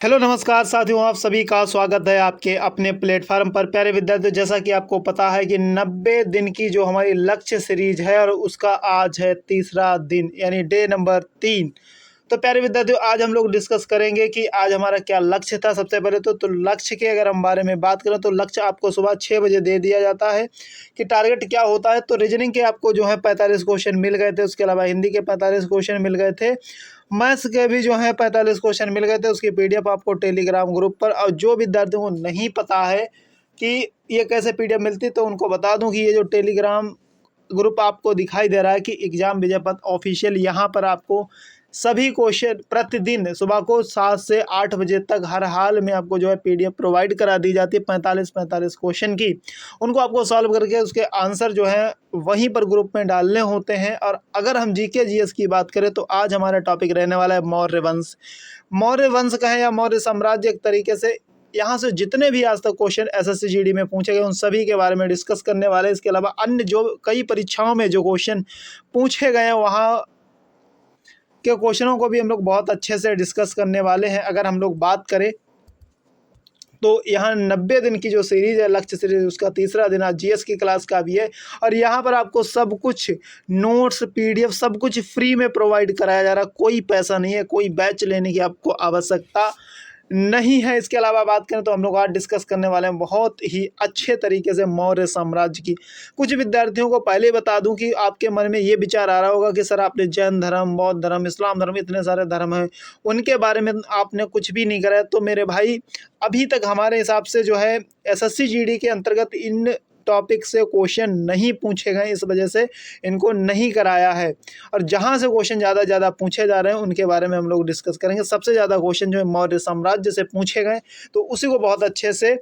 Hello नमस्कार साथियों, आप सभी का स्वागत है आपके अपने प्लेटफार्म पर। प्यारे विद्यार्थियों, जैसा कि आपको पता है कि 90 दिन की जो हमारी लक्ष्य सीरीज है और उसका आज है तीसरा दिन यानी डे नंबर 3। तो प्यारे विद्यार्थियों, आज हम लोग डिस्कस करेंगे कि आज हमारा क्या लक्ष्य था। सबसे पहले तो लक्ष्य के अगर हम बारे में बात करें तो लक्ष्य आपको सुबह 6 बजे दे दिया जाता है कि टारगेट क्या होता है। तो रीजनिंग के आपको जो है 45 क्वेश्चन मिल गए थे, उसके अलावा हिंदी के 45 क्वेश्चन मिल गए थे, मैथ्स के भी जो है 45 क्वेश्चन मिल गए थे। उसकी पीडीएफ आपको टेलीग्राम ग्रुप पर, और जो विद्यार्थियों को नहीं पता है कि ये कैसे पीडीएफ मिलती, तो उनको बता दूं कि ये जो टेलीग्राम ग्रुप आपको दिखाई दे रहा है कि एग्जाम विजय पथ ऑफिशियल, यहाँ पर आपको सभी क्वेश्चन प्रतिदिन सुबह को 7 से 8 बजे तक हर हाल में आपको जो है पीडीएफ प्रोवाइड करा दी जाती है 45 क्वेश्चन की। उनको आपको सॉल्व करके उसके आंसर जो है वहीं पर ग्रुप में डालने होते हैं। और अगर हम जीके जीएस की बात करें तो आज हमारा टॉपिक रहने वाला है मौर्य वंश। मौर्य वंश कहें या मौर्य साम्राज्य, एक तरीके से यहाँ से जितने भी आज तक क्वेश्चन एसएससी जीडी में पूछे गए उन सभी के बारे में डिस्कस करने वाले हैं। इसके अलावा अन्य जो कई परीक्षाओं में जो क्वेश्चन पूछे गए हैं वहाँ के क्वेश्चनों को भी हम लोग बहुत अच्छे से डिस्कस करने वाले हैं। अगर हम लोग बात करें तो यहाँ 90 दिन की जो सीरीज है लक्ष्य सीरीज, उसका तीसरा दिन आज जीएस की क्लास का भी है। और यहाँ पर आपको सब कुछ नोट्स पीडीएफ सब कुछ फ्री में प्रोवाइड कराया जा रहा है, कोई पैसा नहीं है, कोई बैच लेने की आपको आवश्यकता नहीं है। इसके अलावा बात करें तो हम लोग आज डिस्कस करने वाले हैं बहुत ही अच्छे तरीके से मौर्य साम्राज्य की। कुछ विद्यार्थियों को पहले ही बता दूं कि आपके मन में ये विचार आ रहा होगा कि सर आपने जैन धर्म, बौद्ध धर्म, इस्लाम धर्म, इतने सारे धर्म हैं, उनके बारे में आपने कुछ भी नहीं करा है। तो मेरे भाई, अभी तक हमारे हिसाब से जो है एसएससी जीडी के अंतर्गत इन टॉपिक से क्वेश्चन नहीं पूछे गए, इस वजह से इनको नहीं कराया है। और जहां से क्वेश्चन ज़्यादा पूछे जा रहे हैं उनके बारे में हम लोग डिस्कस करेंगे। सबसे ज़्यादा क्वेश्चन जो है मौर्य साम्राज्य से पूछे गए, तो उसी को बहुत अच्छे से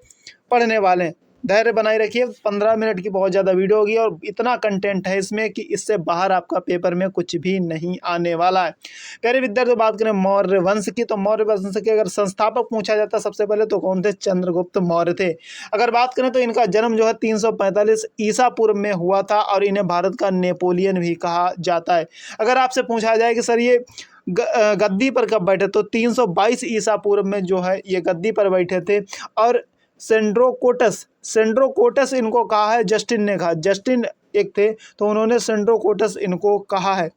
पढ़ने वाले हैं। धैर्य बनाए रखिए, 15 मिनट की बहुत ज़्यादा वीडियो होगी और इतना कंटेंट है इसमें कि इससे बाहर आपका पेपर में कुछ भी नहीं आने वाला है। प्यारे विद्यार्थी, बात करें मौर्य वंश की, तो मौर्य वंश के अगर संस्थापक पूछा जाता है सबसे पहले तो कौन थे? चंद्रगुप्त मौर्य थे। अगर बात करें तो इनका जन्म जो है 345 ईसा पूर्व में हुआ था और इन्हें भारत का नेपोलियन भी कहा जाता है। अगर आपसे पूछा जाए कि सर ये गद्दी पर कब बैठे, तो 322 ईसा पूर्व में जो है ये गद्दी पर बैठे थे। और सेंड्रोकोटस इनको कहा है, जस्टिन ने कहा, जस्टिन एक थे तो उन्होंने सेंड्रोकोटस इनको कहा है।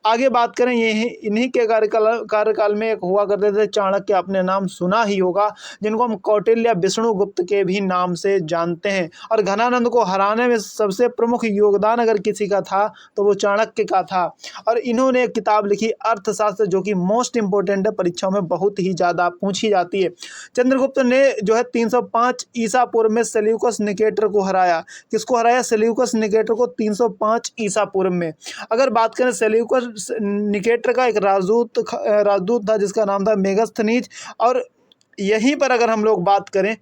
आगे बात करें, ये इन्हीं के कार्यकाल में एक हुआ करते थे चाणक्य, आपने नाम सुना ही होगा, जिनको हम कौटिल्य विष्णुगुप्त के भी नाम से जानते हैं। और घनानंद को हराने में सबसे प्रमुख योगदान अगर किसी का था तो वो चाणक्य का था। और इन्होंने एक किताब लिखी अर्थशास्त्र, जो कि मोस्ट इंपॉर्टेंट है, परीक्षाओं में बहुत ही ज़्यादा पूछी जाती है। चंद्रगुप्त ने जो है 305 ईसा पूर्व में सेल्यूकस निकेटर को हराया। किसको हराया? सेल्यूकस निकेटर को 305 ईसा पूर्व में। अगर बात करें सेल्यूकस निकेटर का एक राजदूत था जिसका नाम था मेगस्थनीज। और यहीं पर अगर हम लोग बात करें,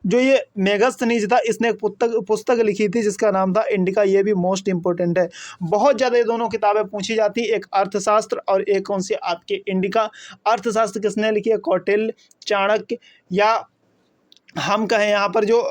जो ये मेगस्थनीज था इसने एक पुस्तक लिखी थी जिसका नाम था इंडिका। ये भी मोस्ट इंपॉर्टेंट है, बहुत ज़्यादा ये दोनों किताबें पूछी जाती, एक अर्थशास्त्र और एक कौन सी आपके इंडिका। अर्थशास्त्र किसने लिखी है? कौटिल्य, चाणक्य, या हम कहें यहाँ पर जो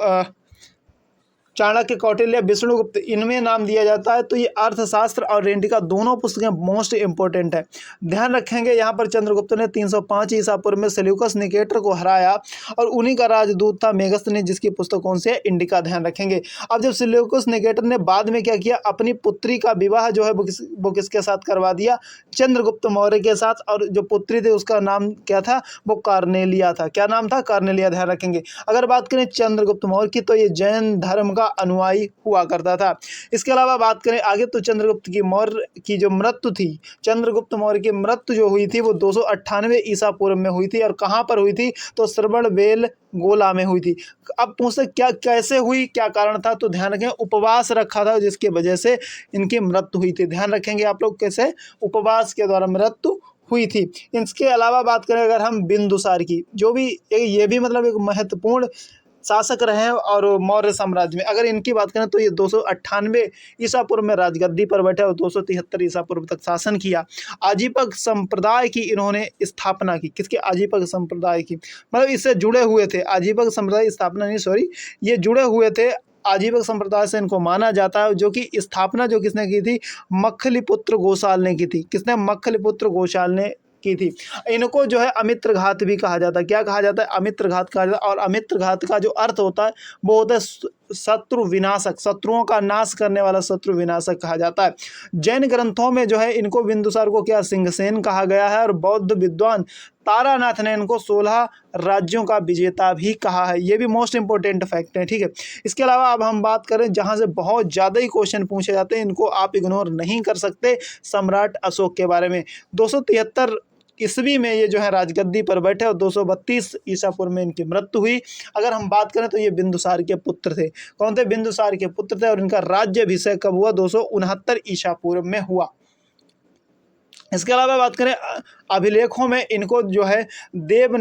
चाणक्य, कौटिल्य, विष्णुगुप्त, इनमें नाम दिया जाता है। तो ये अर्थशास्त्र और इंडिका दोनों पुस्तकें मोस्ट इंपॉर्टेंट है। ध्यान रखेंगे, यहाँ पर चंद्रगुप्त ने 305 ईसा पूर्व में सेल्यूकस निकेटर को हराया और उन्हीं का राजदूत था मेगस्थनीज, जिसकी पुस्तक कौन सी है? इंडिका। ध्यान रखेंगे। अब जब सेल्यूकस निकेटर ने बाद में क्या किया, अपनी पुत्री का विवाह जो है वो किसके साथ करवा दिया? चंद्रगुप्त मौर्य के साथ। और जो पुत्री थी उसका नाम क्या था? वो कार्नेलिया था। क्या नाम था? कार्नेलिया। ध्यान रखेंगे। अगर बात करें चंद्रगुप्त मौर्य की, तो ये जैन धर्म का अनुयायी हुआ करता था। इसके अलावा बात करें आगे, तो चंद्रगुप्त की मौर्य की जो मृत्यु थी, चंद्रगुप्त मौर्य की मृत्यु जो हुई थी वो 298 ईसा पूर्व में हुई थी। और कहाँ पर हुई थी? तो श्रवणबेलगोला में हुई थी। अब पूछते क्या कैसे हुई, क्या कारण था? तो ध्यान रखें, उपवास रखा था जिसकी वजह से इनकी मृत्यु हुई थी। ध्यान रखेंगे आप लोग, कैसे? उपवास के द्वारा मृत्यु हुई थी। इसके अलावा बात करें अगर हम बिंदुसार की, जो भी ये भी मतलब एक महत्वपूर्ण शासक रहे हैं और मौर्य साम्राज्य में। अगर इनकी बात करें तो ये 298 ईसा पूर्व में राजगद्दी पर बैठे और 273 ईसा पूर्व तक शासन किया। आजीपक संप्रदाय की इन्होंने स्थापना की। किसके? आजीपक संप्रदाय की, मतलब इससे जुड़े हुए थे। आजीपक संप्रदाय स्थापना नहीं, सॉरी, ये जुड़े हुए थे आजीवक संप्रदाय से इनको माना जाता है, जो कि स्थापना जो किसने की थी? मक्खलीपुत्र गोसाल ने की थी। किसने? मक्खलीपुत्र गोसाल ने की थी। इनको जो है अमित्रघात भी कहा जाता है। क्या कहा जाता है? अमित्रघात कहा जाता है। और अमित्रघात का जो अर्थ होता है वो होता है शत्रु विनाशक, शत्रुओं का नाश करने वाला शत्रु विनाशक कहा जाता है। जैन ग्रंथों में जो है इनको बिंदुसार को क्या सिंहसेन कहा गया है, और बौद्ध विद्वान तारानाथ ने इनको 16 राज्यों का विजेता भी कहा है। ये भी मोस्ट इंपॉर्टेंट फैक्ट है, ठीक है। इसके अलावा अब हम बात करें जहाँ से बहुत ज़्यादा ही क्वेश्चन पूछे जाते हैं, इनको आप इग्नोर नहीं कर सकते, सम्राट अशोक के बारे में। 273 ईस्वी में ये जो है राजगद्दी पर बैठे और 232 ईसा पूर्व में इनकी मृत्यु हुई। अगर हम बात करें तो ये बिंदुसार के पुत्र थे। कौन थे? बिंदुसार के पुत्र थे। और इनका राज्याभिषेक कब हुआ? 269 ईसा पूर्व में हुआ। इसके अलावा बात करें अभिलेखों में इनको जो है देव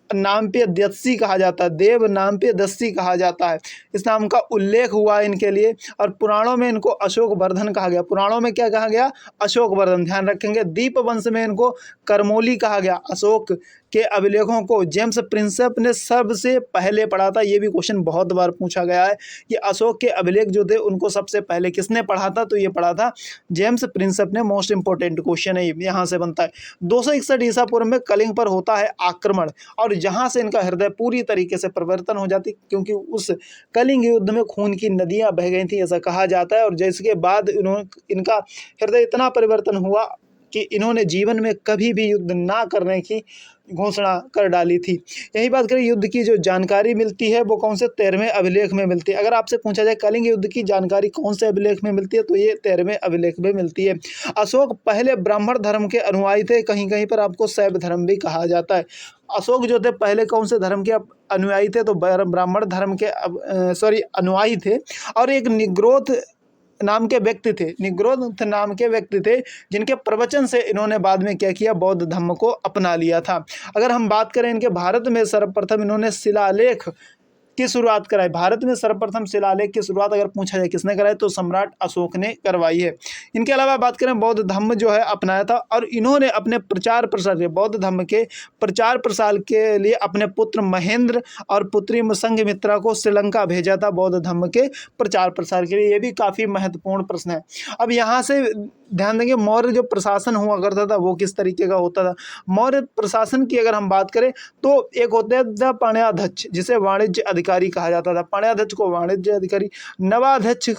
नाम पे दस्सी कहा जाता है, देव नाम पे दस्सी कहा जाता है। इस नाम का उल्लेख हुआ इनके लिए। और पुराणों में इनको अशोक वर्धन कहा गया। पुराणों में क्या कहा गया? अशोक वर्धन, ध्यान रखेंगे। दीप वंश में इनको करमोली कहा गया। अशोक के अभिलेखों को जेम्स प्रिंसेप ने सबसे पहले पढ़ा था। ये भी क्वेश्चन बहुत बार पूछा गया है कि अशोक के अभिलेख जो थे उनको सबसे पहले किसने पढ़ा था? तो ये पढ़ा था जेम्स प्रिंसेप ने। मोस्ट इंपॉर्टेंट क्वेश्चन है, यहाँ से बनता है। 261 ईसा पूर्व में कलिंग पर होता है आक्रमण, और जहाँ से इनका हृदय पूरी तरीके से परिवर्तन हो जाती, क्योंकि उस कलिंग युद्ध में खून की नदियाँ बह गई थी, ऐसा कहा जाता है। और जिसके बाद इनका हृदय इतना परिवर्तन हुआ कि इन्होंने जीवन में कभी भी युद्ध ना करने की घोषणा कर डाली थी। यही बात करें युद्ध की जो जानकारी मिलती है वो कौन से? 13वें अभिलेख में मिलती है। अगर आपसे पूछा जाए कलिंग युद्ध की जानकारी कौन से अभिलेख में मिलती है, तो ये 13वें अभिलेख में मिलती है। अशोक पहले ब्राह्मण धर्म के अनुयायी थे, कहीं कहीं पर आपको शैव धर्म भी कहा जाता है। अशोक जो थे पहले कौन से धर्म के अनुयायी थे? तो ब्राह्मण धर्म के अनुयायी थे। और एक निग्रोध नाम के व्यक्ति थे, निग्रोध नाम के व्यक्ति थे, जिनके प्रवचन से इन्होंने बाद में क्या किया? बौद्ध धर्म को अपना लिया था। अगर हम बात करें इनके भारत में सर्वप्रथम इन्होंने शिलालेख की शुरुआत कराई। भारत में सर्वप्रथम शिलालेख की शुरुआत अगर पूछा जाए किसने कराई, तो सम्राट अशोक ने करवाई है। इनके अलावा बात करें बौद्ध धर्म जो है अपनाया था, और इन्होंने अपने प्रचार प्रसार के, बौद्ध धर्म के प्रचार प्रसार के लिए अपने पुत्र महेंद्र और पुत्री संघमित्रा को श्रीलंका भेजा था बौद्ध धर्म के प्रचार प्रसार के लिए। ये भी काफ़ी महत्वपूर्ण प्रश्न है। अब यहाँ से ध्यान देंगे मौर्य जो प्रशासन हुआ करता था वो किस तरीके का होता था। मौर्य प्रशासन की अगर हम बात करें तो एक होता था पाण्याध्यक्ष, जिसे वाणिज्य अधिकारी कहा जाता था। पाण्याध्यक्ष को वाणिज्य अधिकारी, नवाध्यक्ष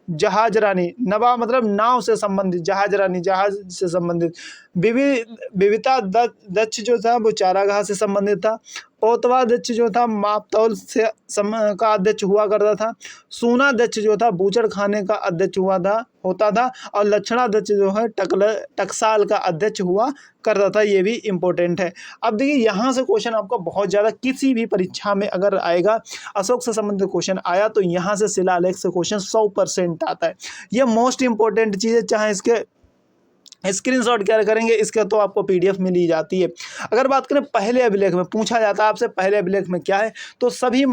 जहाज रानी, नवा मतलब नाव से संबंधित, जहाज रानी जहाज से संबंधित। विविता दक्ष जो था वो चारागाह से संबंधित था। पौतवाध्यक्ष जो था मापतौल से का अध्यक्ष हुआ करता था। सूनाध्यक्ष जो था बूचड़ खाने का अध्यक्ष होता था। और लक्षणाध्यक्ष जो है टकसाल का अध्यक्ष हुआ करता था। ये भी इम्पोर्टेंट है। अब देखिए यहाँ से क्वेश्चन आपका बहुत ज़्यादा किसी भी परीक्षा में अगर आएगा, अशोक से संबंधित क्वेश्चन आया तो यहाँ से शिलालेख से क्वेश्चन 100% आता है। ये मोस्ट इंपॉर्टेंट चीज़ है, चाहे इसके स्क्रीनशॉट क्या करेंगे इसके तो आपको पीडीएफ मिल ही जाती है। अगर बात करें पहले अभिलेख में, पूछा जाता है आपसे पहले अभिलेख में क्या है, तो सभी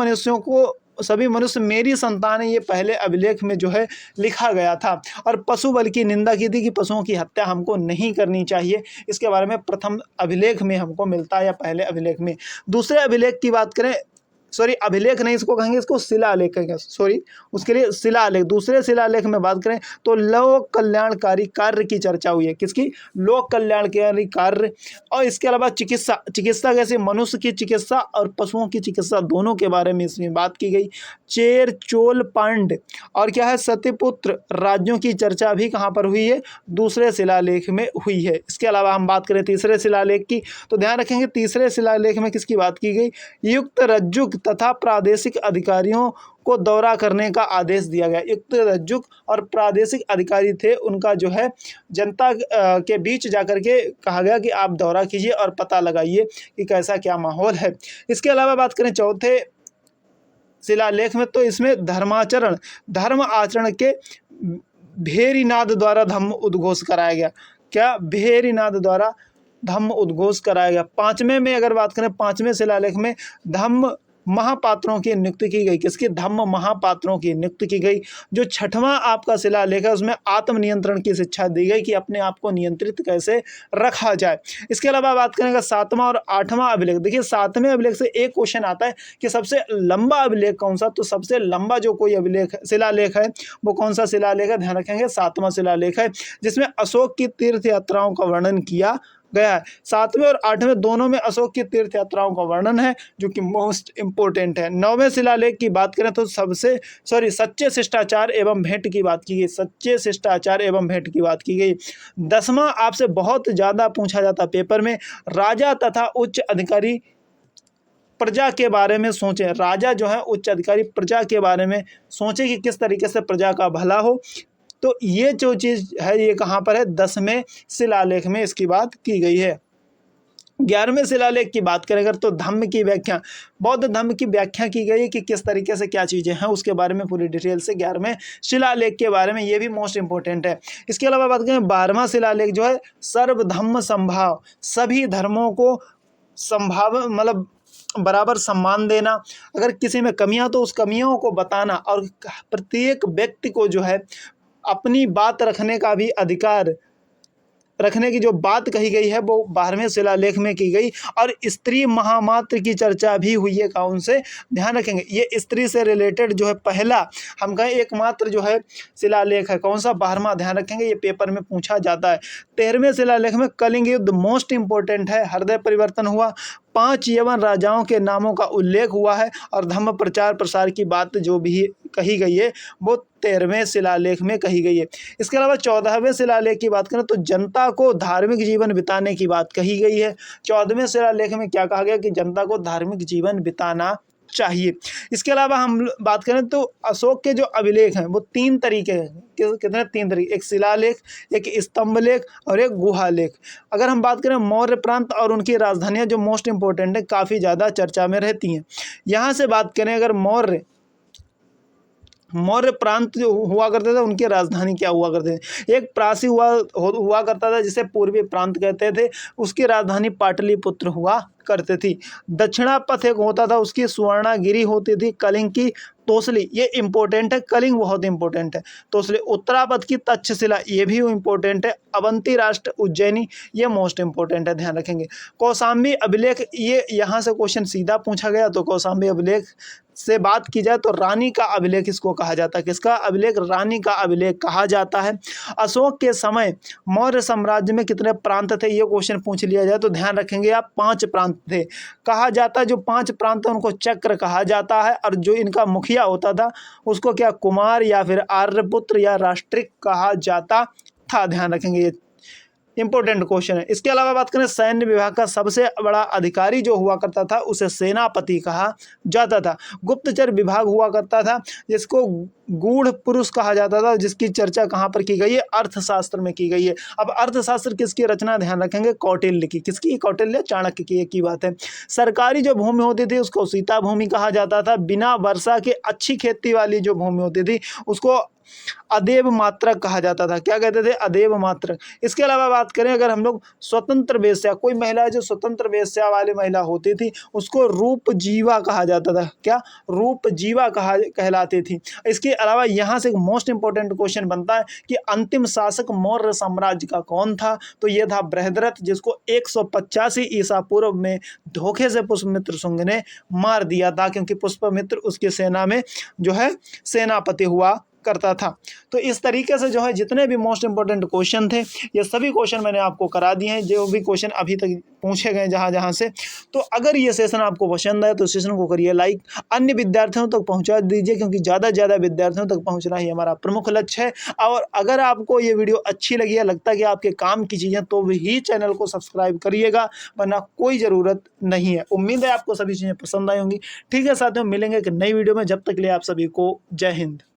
मनुष्य मेरी संतान है, ये पहले अभिलेख में जो है लिखा गया था। और पशु बल की निंदा की थी कि पशुओं की हत्या हमको नहीं करनी चाहिए। इसके बारे में प्रथम अभिलेख में हमको मिलता है, या पहले अभिलेख में। दूसरे अभिलेख की बात करें, अभिलेख नहीं इसको कहेंगे, इसको शिलालेख कहेंगे, उसके लिए शिलालेख। दूसरे शिलालेख में बात करें तो लोक कल्याणकारी कार्य की चर्चा हुई है। किसकी? लोक कल्याणकारी कार्य। और इसके अलावा चिकित्सा कैसे? मनुष्य की चिकित्सा और पशुओं की चिकित्सा दोनों के बारे में इसमें बात की गई। चेर, चोल, पांड और क्या है सत्यपुत्र राज्यों की चर्चा भी कहाँ पर हुई है? दूसरे शिलालेख में हुई है। इसके अलावा हम बात करें तीसरे शिलालेख की, तो ध्यान रखेंगे तीसरे शिलालेख में किसकी बात की गई? युक्त रज्जुक तथा प्रादेशिक अधिकारियों को दौरा करने का आदेश दिया गया। युक्त रज्जुक और प्रादेशिक अधिकारी थे, उनका जो है जनता के बीच जाकर के कहा गया कि आप दौरा कीजिए और पता लगाइए कि कैसा क्या माहौल है। इसके अलावा बात करें चौथे शिलालेख में, तो इसमें धर्म आचरण के भेरीनाद द्वारा धम्म उद्घोष कराया गया। क्या? भेरीनाद द्वारा धम्म उद्घोष कराया गया। पांचवें में अगर बात करें, पांचवें शिलालेख में धम्म महापात्रों की नियुक्ति की गई। किसकी? धम्म महापात्रों की नियुक्ति की गई। जो छठवां आपका शिलालेख है उसमें आत्मनियंत्रण की शिक्षा दी गई कि अपने आप को नियंत्रित कैसे रखा जाए। इसके अलावा बात करेंगे सातवां और आठवां अभिलेख। देखिए सातवें अभिलेख से एक क्वेश्चन आता है कि सबसे लंबा अभिलेख कौन सा? तो सबसे लंबा जो कोई शिलालेख है वो कौन सा शिलालेख है? ध्यान रखेंगे सातवां शिलालेख है, जिसमें अशोक की तीर्थ यात्राओं का वर्णन किया गया है। 7वें और 8वें दोनों में अशोक की तीर्थ यात्राओं का वर्णन है, जो कि मोस्ट इंपोर्टेंट है। 9वें शिलालेख की बात करें तो सच्चे शिष्टाचार एवं भेंट की बात की गई, सच्चे शिष्टाचार एवं भेंट की बात की गई। 10वां आपसे बहुत ज़्यादा पूछा जाता पेपर में, राजा तथा उच्च अधिकारी प्रजा के बारे में सोचें। राजा जो है उच्च अधिकारी प्रजा के बारे में सोचें कि किस तरीके से प्रजा का भला हो। तो ये जो चीज़ है ये कहाँ पर है, 10वें शिलालेख में इसकी बात की गई है। 11वें शिलालेख की बात करें अगर तो धम्म की व्याख्या, बौद्ध धम्म की व्याख्या की गई कि किस तरीके से क्या चीज़ें हैं, उसके बारे में पूरी डिटेल से 11वें शिलालेख के बारे में, ये भी मोस्ट इंपॉर्टेंट है। इसके अलावा बात करें 12वां शिलालेख जो है सर्वधम्म संभाव, सभी धर्मों को संभाव मतलब बराबर सम्मान देना, अगर किसी में कमियां तो उस कमियों को बताना, और प्रत्येक व्यक्ति को जो है अपनी बात रखने का भी अधिकार रखने की जो बात कही गई है वो 12वें शिलालेख में की गई। और स्त्री महामात्र की चर्चा भी हुई है, कौन से, ध्यान रखेंगे ये स्त्री से रिलेटेड जो है पहला हम कहें एकमात्र जो है शिलालेख है, कौन सा, 12वां, ध्यान रखेंगे ये पेपर में पूछा जाता है। 13वें शिलालेख में कलिंग युद्ध मोस्ट इंपॉर्टेंट है, हृदय परिवर्तन हुआ, 5 यवन राजाओं के नामों का उल्लेख हुआ है, और धम्म प्रचार प्रसार की बात जो भी कही गई है वो 13वें शिलालेख में कही गई है। इसके अलावा 14वें शिलालेख की बात करें तो जनता को धार्मिक जीवन बिताने की बात कही गई है। 14वें शिलालेख में क्या कहा गया कि जनता को धार्मिक जीवन बिताना चाहिए। इसके अलावा हम बात करें तो अशोक के जो अभिलेख हैं वो 3 तरीके हैं, कितने, 3 तरीके, एक शिलालेख, एक स्तंभलेख और एक गुहालेख। अगर हम बात करें मौर्य प्रांत और उनकी राजधानियां जो मोस्ट इंपॉर्टेंट है, काफ़ी ज़्यादा चर्चा में रहती हैं। यहाँ से बात करें अगर मौर्य प्रांत जो हुआ करते थे उनकी राजधानी क्या हुआ करते थे, एक प्रासी हुआ करता था जिसे पूर्वी प्रांत कहते थे, उसकी राजधानी पाटलिपुत्र हुआ करती थी। दक्षिणापथ एक होता था, उसकी सुवर्णागिरी होती थी, कलिंग की तोसली, ये इंपॉर्टेंट है, कलिंग बहुत इंपॉर्टेंट है, तोसली। उत्तरापथ की तक्षशिला, ये भी इंपॉर्टेंट है। अवंती राष्ट्र उज्जैनी, ये मोस्ट इंपॉर्टेंट है, ध्यान रखेंगे। कौशाम्बी अभिलेख, ये यहाँ से क्वेश्चन सीधा पूछा गया, तो कौशाम्बी अभिलेख से बात की जाए तो रानी का अभिलेख इसको कहा जाता है, किसका अभिलेख, रानी का अभिलेख कहा जाता है। अशोक के समय मौर्य साम्राज्य में कितने प्रांत थे, ये क्वेश्चन पूछ लिया जाए तो ध्यान रखेंगे आप 5 प्रांत थे, कहा जाता है जो 5 प्रांत है उनको चक्र कहा जाता है, और जो इनका मुखिया होता था उसको क्या कुमार या फिर आर्यपुत्र या राष्ट्रिक कहा जाता था, ध्यान रखेंगे, ये इंपॉर्टेंट क्वेश्चन है। इसके अलावा बात करें सैन्य विभाग का सबसे बड़ा अधिकारी जो हुआ करता था उसे सेनापति कहा जाता था। गुप्तचर विभाग हुआ करता था जिसको गूढ़ पुरुष कहा जाता था, जिसकी चर्चा कहाँ पर की गई है, अर्थशास्त्र में की गई है। अब अर्थशास्त्र किसकी रचना, ध्यान रखेंगे, कौटिल्य की, किसकी, कौटिल्य चाणक्य की, एक ही बात है। सरकारी जो भूमि होती थी उसको सीता भूमि कहा जाता था। बिना वर्षा के अच्छी खेती वाली जो भूमि होती थी उसको अदेव मात्रक कहा जाता था, क्या कहते थे, अदेव मात्रक। इसके अलावा बात करें अगर हम लोग स्वतंत्र वेश्या, कोई महिला जो स्वतंत्र वेश्या वाली महिला होती थी उसको रूप जीवा कहा जाता था, क्या, रूप जीवा कहलाती थी। इसके अलावा यहाँ से एक मोस्ट इंपॉर्टेंट क्वेश्चन बनता है कि अंतिम शासक मौर्य साम्राज्य का कौन था, तो ये था बृहद्रथ, जिसको 185 ईसा पूर्व में धोखे से पुष्पमित्र शुंग ने मार दिया था, क्योंकि पुष्पमित्र उसकी सेना में जो है सेनापति हुआ करता था। तो इस तरीके से जो है जितने भी मोस्ट इंपॉर्टेंट क्वेश्चन थे ये सभी क्वेश्चन मैंने आपको करा दिए हैं, जो भी क्वेश्चन अभी तक पूछे गए जहाँ से। तो अगर ये सेशन आपको पसंद आए तो सेशन को करिए लाइक, अन्य विद्यार्थियों तक पहुंचा दीजिए, क्योंकि ज़्यादा से ज़्यादा विद्यार्थियों तक पहुंचना ही हमारा प्रमुख लक्ष्य है। और अगर आपको ये वीडियो अच्छी लगी है, लगता है कि आपके काम की चीज़ें, तो ही चैनल को सब्सक्राइब करिएगा, वरना कोई ज़रूरत नहीं है। उम्मीद है आपको सभी चीज़ें पसंद आई होंगी। ठीक है साथियों, मिलेंगे एक नई वीडियो में, जब तक के लिए आप सभी को जय हिंद।